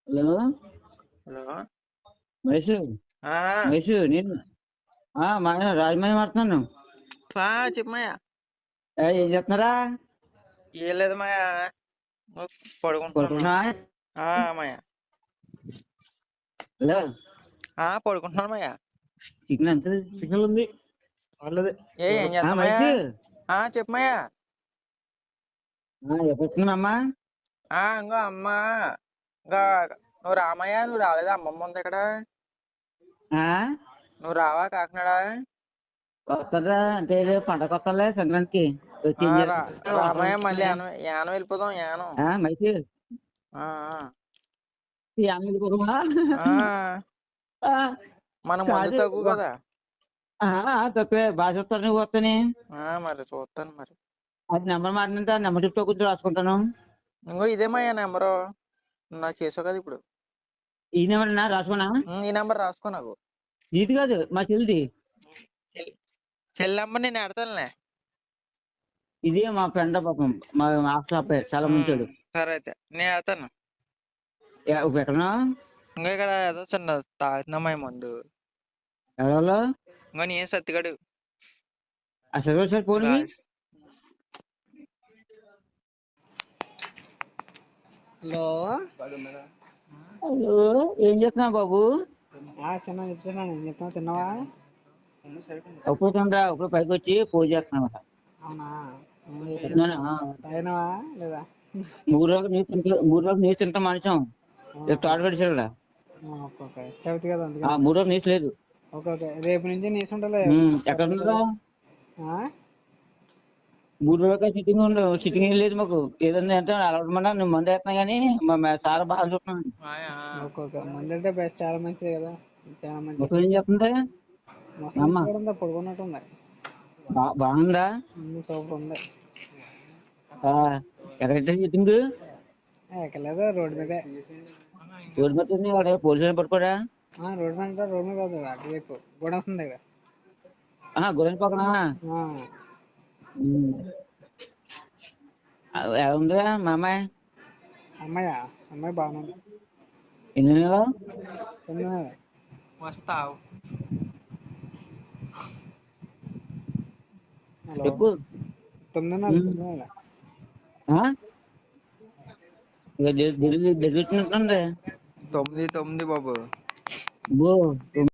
Hello hello. Mahesh ఆ మహేష్ నేను మా రాజమయ్య మాట్లాడుతున్నాను. చెప్పమయ్యా. ఏం చేస్తున్నారా? ఏం లేదు మాయా, పడుకుంటున్నాను. పడుకున్నా. మాయా. హలో పడుకుంటున్నాను మాయా. సిగ్నల్ ఎంత సిగ్నల్ ఉంది వాళ్ళది. ఏం చేస్తున్నామయ్యా? మహేష్ చెప్పమయ్యా. ఎప్పుడున్నామ్మా? ఇంకో అమ్మ, ఇంకా నువ్వు రామయ్యా, నువ్వు రాలేదా? అమ్మమ్మ ఉంది ఇక్కడ. నువ్వు రావా కాకినాడ? కొత్తదా అంటే పండగ కొత్తలే సంక్రాంతికి వచ్చి ఏం రామయ్య మళ్ళీ చేస్తున్నా? యానం వెళ్ళిపోదాం. యానం. మహేష్ ఆ, ఆ, యానం వెళ్ళిపోదామా? ఆ. మన మందు కాదు తక్కువ కదా. తక్కువే బాగా చూస్తాను. నువ్వు వస్తాని మరి చూస్తాను మరి. అది నెంబర్ మారినంత నెంబర్ చెప్తే కొంచెం రాసుకుంటాను. ఇంకో ఇదేమయ్యా నెంబరు, నాకు చేసావు కదా ఇప్పుడు. ఈ నెంబర్ రాసుకున్నా. ఈ నెంబర్ రాసుకో నాకు. ఇది కాదు మా చెల్లిది. సెల్ నెంబర్ నేను ఎడతానులే. ఇది మా ఫ్రెండ్ పాపం, మా హాస్టల్ అబ్బాయి చాలా మంచోడు. సరే అయితే నేను ఎడతాను. ఇప్పుడు ఎక్కడున్నా? ఇంకా ఇక్కడ ఏదో చిన్న తాగుతున్నామయ్య మందు. ఎవరో ఇంకా నేను సత్తిగాడు. అసలు సార్ పోనీ. హలో హలో ఏం చేస్తున్నావు బాబు? చిన్న చెప్తున్నాను. ఏం చెప్తున్నావు? తిన్నావా? ఇప్పుడు తినరా, ఇప్పుడు పైకి వచ్చి పూజ చేస్తున్నామాట. అవునా? తాగినావా లేదా? 3 రోజులు నీరు తింటాం మనిషం. తోట పెడిచాడు. ఓకే చవితి కదా అందుకని. 3 రోజులు నీసు లేదు. ఓకే రేపు నుంచి నీసు ఉండాలి. ఎక్కడ ఉన్నారా? 3 రోజులుగా సిట్టింగ్ ఏం లేదు మాకు. ఏదన్నా అంటే అలవాటుమన్నా నువ్వు మందు వేస్తున్నా కానీ మా సార్ బాగా చూస్తున్నాను. ఓకే మంది అయితే బెస్ట్, చాలా మంచిది కదా. చాలా మంచిది. మొత్తం ఏం చెప్తుంది అమ్మ? పడుకున్నట్టుంది. బాగుందా? సూపర్ ఉంది. ఎక్కడైతే సిట్టింగ్ ఎక్కలేదు, రోడ్డు మీదే. రోడ్డు మీద పోలీసులు పట్టుకోరా? రోడ్డు మీద, రోడ్డు మీద కాదు, అటువైపు గూడెం వస్తుంది దగ్గర. గురించి పక్కన ఉందా మా అమ్మాయి? అమ్మాయి బాగుంది. ఎన్ని నెలలు? వస్తావు? చెప్పు. 9 నెలలు. దగ్గర 9 బాబు.